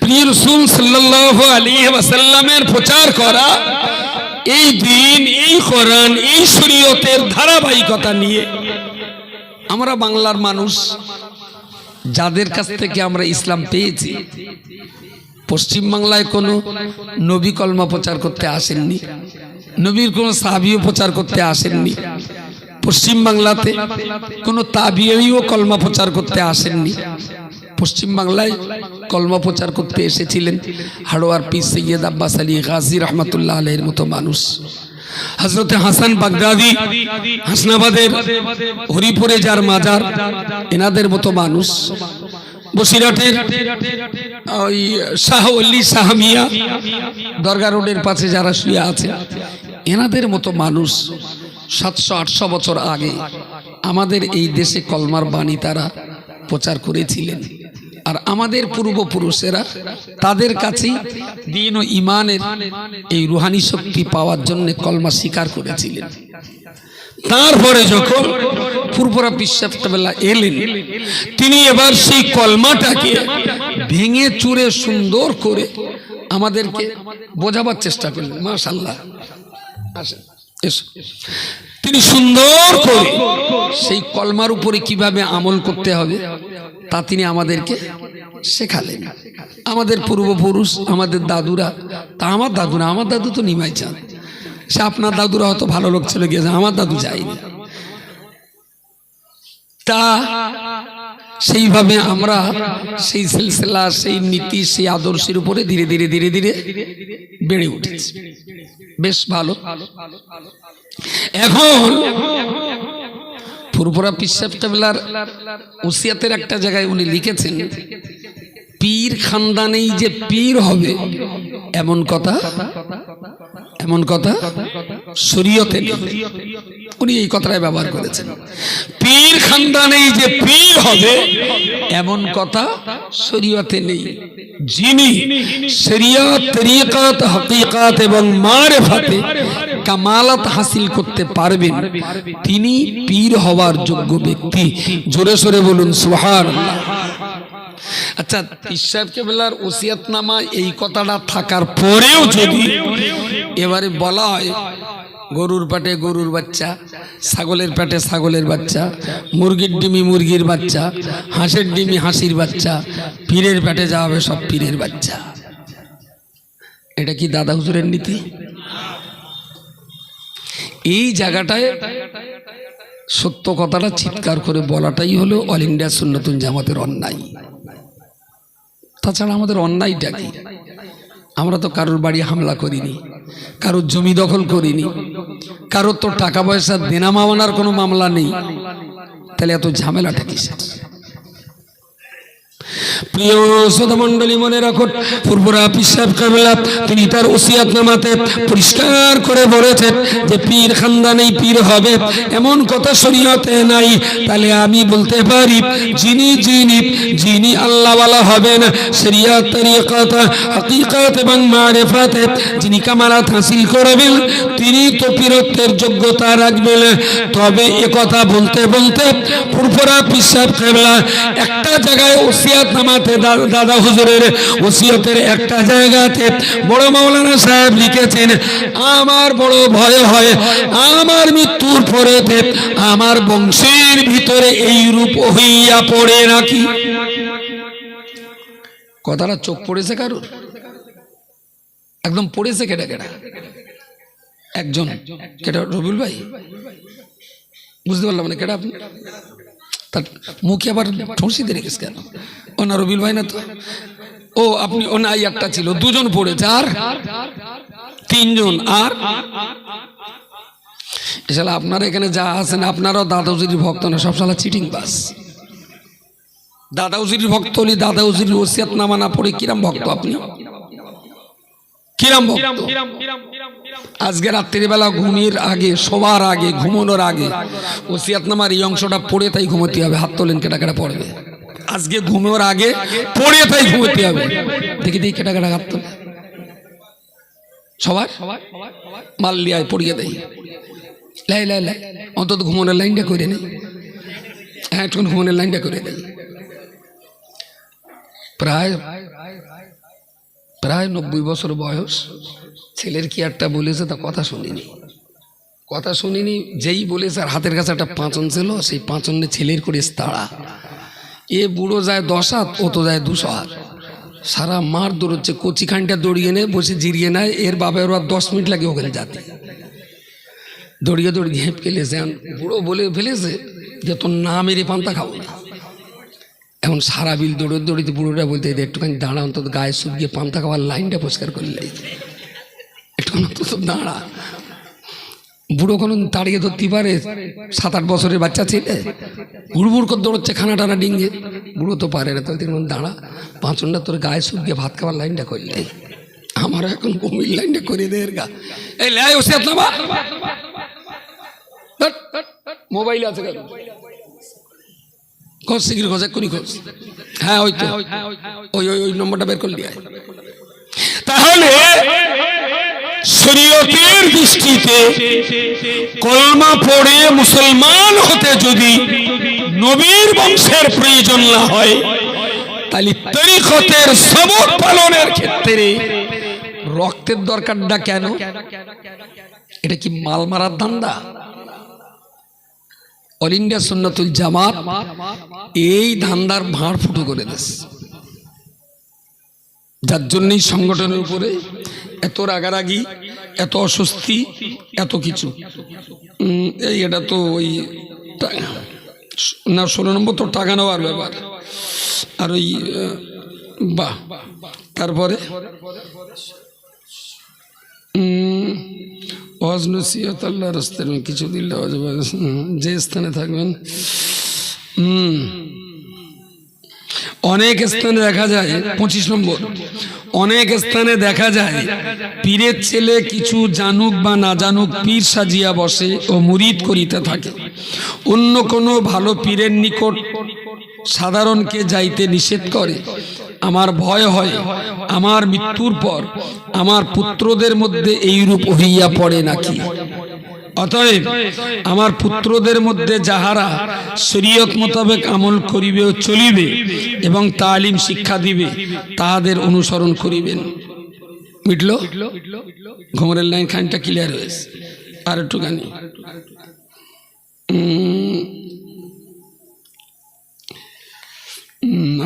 প্রিয় রাসূল সাল্লাল্লাহু আলাইহি ওয়াসাল্লামের প্রচার করা এই দিন, এই কোরআন, এই শরীয়তের ধারাবাহিকতা নিয়ে আমরা বাংলার মানুষ যাদের কাছ থেকে আমরা ইসলাম পেয়েছি, পশ্চিম বাংলায় কোনো নবী কলমা প্রচার করতে আসেননি, নবীর কোনো সাহাবীও প্রচার করতে আসেননি, পশ্চিম বাংলাতে কোনো তাবিঈও কলমা প্রচার করতে আসেননি। পশ্চিম বাংলায় কলমা প্রচার করতে এসেছিলেন হাড়োয়ার পীর সৈয়দ আব্বাস আলী গাজী রহমাতুল্লাহ আলাইহির মতো মানুষ, হযরত হাসান বাগদাদি হাসনাবাদের হরিপুরে যার মাজার, এনাদের মতো মানুষ, বসিরহাটের ওই শাহ ওলি শাহ মিয়া দরগা রোডের পাশে যারা শুয়ে আছে, এনাদের মতো মানুষ 700-800 বছর আগে আমাদের এই দেশে কলমার বাণী তারা প্রচার করেছিলেন। আর আমাদের পূর্বপুরুষেরা তাদের কাছেই দ্বীন ও ঈমানের এই রুহানি শক্তি পাওয়ার জন্য কলমা স্বীকার করেছিলেন। তারপরে যখন ফুরফুরা পীর সাহেব কেবলা এলেন, তিনি এবার সেই কলমাটাকে ভেঙে চুরে সুন্দর করে আমাদেরকে বোঝাবার চেষ্টা করলেন। মাশাআল্লাহ, আসেন এসো। তিনি সুন্দর করে সেই কলমার উপরে কিভাবে আমল করতে হবে তা তিনি আমাদেরকে শেখালেন। আমাদের পূর্বপুরুষ, আমাদের দাদুরা, তা আমার দাদু না, আমার দাদু তো নিমাই চাঁদ, সে আপনার দাদুরা হয়তো ভালো লোক চলে গিয়েছে, আমার দাদু যায়নি। তা সেইভাবে আমরা সেই সিলসিলা, সেই নীতি, সেই আদর্শের উপরে ধীরে ধীরে ধীরে ধীরে বেড়ে উঠেছি। বেশ ভালো। এখন ফুরফুরা পীর সাহেব কেবলার ওসিয়াতের একটা জায়গায় উনি লিখেছেন, পীর খানদানেই যে পীর হবে এমন কথা, এমন কথা শরীয়তে নেই। উনি এই কথাটাই ব্যবহার করেছেন, পীর খানদানেই যে পীর হবে এমন কথা শরীয়তে নেই। যিনি শরিয়ত, তরিকাত, হাকিকাত এবং মারিফাতে কামালাত হাসিল করতে পারবেন তিনি পীর হওয়ার যোগ্য ব্যক্তি। জোরে সোরে বলুন সুবহানাল্লাহ। আচ্ছা, পীর সাহেব কেবলার ওসিয়াতনামা এই কথাটা থাকার পরেও যদি এবারে বলা হয় গরুর পেটে গরুর বাচ্চা, ছাগলের পেটে ছাগলের বাচ্চা, মুরগির ডিমি মুরগির বাচ্চা, হাঁসের ডিমি হাঁসির বাচ্চা, পীরের পেটে যাবে সব পীরের বাচ্চা, এটা কি দাদা হুজুরের নীতি? এই জায়গাটায় সত্য কথাটা চিৎকার করে বলাটাই হলো অল ইন্ডিয়া সুন্নাতুল জামাতের অন্যায়। তাছাড়া আমাদের অন্যায়টা কি? আমরা তো কারোর বাড়ি হামলা করিনি, কারোর জমি দখল করিনি, কারোর তো টাকা পয়সা দেনা মামানার কোনো মামলা নেই, তাহলে এত ঝামেলাটা কিসের? প্রিয় শ্রোতা মণ্ডলী, মনে রাখুন ফুরফুরা পীর সাহেব কেবলা তিনি তার ওসিয়াতনামাতে পরিষ্কার করে বলেছেন যে পীর খানদানেই পীর হবে এমন কথা শরীয়তে নাই। তাহলে আমি বলতে পারি যিনি যিনি যিনি আল্লাহওয়ালা হবেন, শরিয়ত, তরিকাত, হাকিকাত এবং মারিফাতে যিনি কামালাত হাসিল করবেন তিনি তো পীরত্বের যোগ্যতা রাখবেন। তবে একথা বলতে বলতে ফুরফুরা পীর সাহেব কেবলা একটা জায়গায় ওসিয়াতনামাতে দাদা হুজুরের ওসিয়তের একটা জায়গাতে বড় মাওলানা সাহেব লিখেছেন, আমার বড় ভয় হয় আমার মৃত্যুর পরে আমার বংশের ভিতরে এই রূপ হইয়া পড়ে নাকি। কথাটা চোখ পড়েছে কারুর? একদম পড়েছে। কেটা কেটা? একজন কেটা? রবিউল ভাই? বুঝতে পারলাম না কেটা আপনি? তার মুখে আবার ঠোঁসিতে রেখেছে কেন? ও না রবিউল ভাই না তো? ও আপনি? ও না, একটা ছিল, দুজন পড়েছে, আর তিনজন। আর এছাড়া আপনারা এখানে যা আছেন আপনারাও দাদা হুজুরির ভক্ত না, সব সালা চিটিং বাস। দাদা হুজুরির ভক্ত হলে দাদা হুজুরির ওসিয়াতনামা না পড়ে কিরাম ভক্ত আপনি? কিরাম ভক্ত? আজকে রাত্রিবেলা ঘুমের আগে, শোবার আগে, ঘুমানোর আগে ওসিয়াতনামার এই অংশটা পড়ে তাই ঘুমোতে হবে। হাত তোলেন, কেটা কেটা পড়বে? আজকে ঘুমের আগে পড়ে তাই ঘুমোতে হবে। দেখি দেখি কেটা কেটা হাত তোলে সবার। মাল্লিয়ায় পড়িয়ে দেয়, লাই লাই লাই, অন্তত ঘুমানোর লাইনটা করে নেই। হ্যাঁ, একটু ঘুমানোর লাইনটা করে দেয়। প্রায় প্রায় 90 বছর বয়স। ছেলের কি একটা বলেছে, তা কথা শুনিনি। যেই বলেছে, আর হাতের কাছে একটা পাঁচন ছিল, সেই পাঁচনে ছেলের করে তাড়া। এ বুড়ো যায় 10 হাত, ও তো যায় 200 হাত। সারা মার দৌড়চ্ছে, কচিখানটা দৌড়িয়ে নেয়, বসে জিরিয়ে নেয়। এর বাবার আর 10 মিনিট লাগে ওখানে যাতে। দৌড়িয়ে হেঁপ খেলেছে। বুড়ো বলে ফেলেছে যে তোর না মেরে পান্তা খাবো না। এখন সারা বিল দৌড়িতে বুড়োটা বলতে, একটুখানি দাঁড়া, অন্তত গায়ে সুপ গিয়ে পান্তা খাওয়ার লাইনটা পরিষ্কার করলে, একটুখানি অন্তত দাঁড়া। বুড়ো কোনো তাড়িয়ে ধরতে পারে? 7-8 বছরের বাচ্চা ছেলে হুড় করে দৌড়চ্ছে, খানা টানা ডিঙ্গে। বুড়ো তো পারে না। তো দাঁড়া, পাঁচনটা তোর গায়ে সুপ গিয়ে ভাত খাওয়ার লাইনটা করলে, আমারও এখন বমির লাইনটা করে দে। এর গা এই লাই ওসিয়াত নামা, মোবাইল আছে কেন? খোঁজ শিগগির, খোঁজ এক্ষুনি খোঁজ। হ্যাঁ, ওই তো ওই নম্বরটা বের করলি। তাহলে শরীয়তের দৃষ্টিতে কলমা পড়ে মুসলমান হতে যদি নবীর বংশের প্রয়োজন না হয়, তাহলে তরিকতের সবক পালনের ক্ষেত্রে রক্তের দরকারটা কেন? এটা কি মাল মারার ধান্দা? অল ইন্ডিয়া সুন্নাতুল জামাত এই ধান্দার ভাঁড় ফুটো করে দিয়েছে, যার জন্যই সংগঠনের উপরে এত রাগারাগি, এত অস্বস্তি, এত কিছু। এটা তো ওই না, 16 নম্বর তো টাকা নেওয়ার ব্যাপার। আর ওই বাহ, তারপরে ওয়াজ নসিহত আল্লাহর রাস্তায় কিছু দিলে যে স্থানে থাকবেন। অনেক স্থানে দেখা যায়, 25 নম্বর, অনেক স্থানে দেখা যায় পীরের ছেলে কিছু জানুক বা না জানুক পীর সাজিয়া বসে ও মুরিদ করিতে থাকে। অন্য কোনো ভালো পীরের নিকট সাধারণকে যাইতে নিষেধ করে। আমার ভয় হয় আমার মৃত্যুর পর আমার পুত্রদের মধ্যে এইরূপ হইয়া পড়ে নাকি। অতএব আমার পুত্রদের মধ্যে যাহারা শরীয়ত মোতাবেক আমল করিবে ও চলিবে এবং তালিম শিক্ষা দিবে, তাহাদের অনুসরণ করিবেন। মিটলো? ঘুমরের লাইন খানটা ক্লিয়ার হয়েছে। আর একটুখানি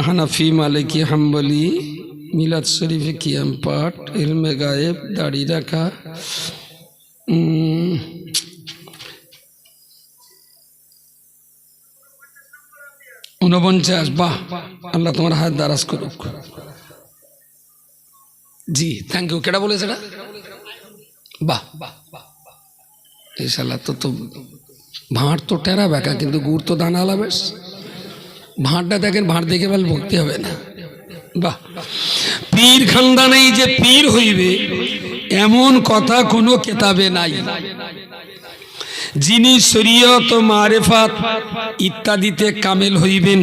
হানাফি, মালিকি, হাম্বলি, মিলাদ শরীফে কিয়াম পাঠ, ইলমে গায়েব, দাড়ি রাখা, 49। বাহ, আল্লাহ তোমার হাত দারাজ করুক। জি, থ্যাংক ইউ। কেটা বলেছে এটা? বাহ, ইনশাল্লাহ। তো ভাঁড় তো টেরা বেকা, কিন্তু গুড় তো দানা আলা। বেশ, ভাঁড়টা দেখেন, ভাঁড় দেখে বল ভক্তি হবে না। বাহ, পীর খানদানেই যে পীর হইবে এমন কথা কোনো কেতাবে নাই। যিনি শরীয়ত ও মারেফাত ইত্যাদিতে কামেল হইবেন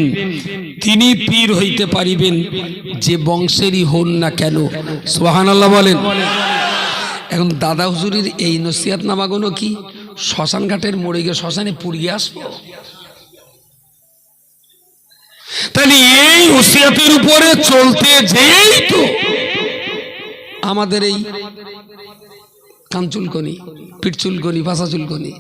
তিনি পীর হইতে পারিবেন, যে বংশেরই হন না কেন। সুবহানাল্লাহ বলেন। এখন দাদা হুজুরের এই নসিহত নামাগুলো কি শ্মশান ঘাটের মোড়ে গিয়ে শ্মশানে পুড়িয়ে আসবো? তাহলে এই ওসিয়তের উপরে চলতে যেই তো আমাদের এই কান চুলকনি, পিঠ চুলকনি, ভাষা চুলকনি,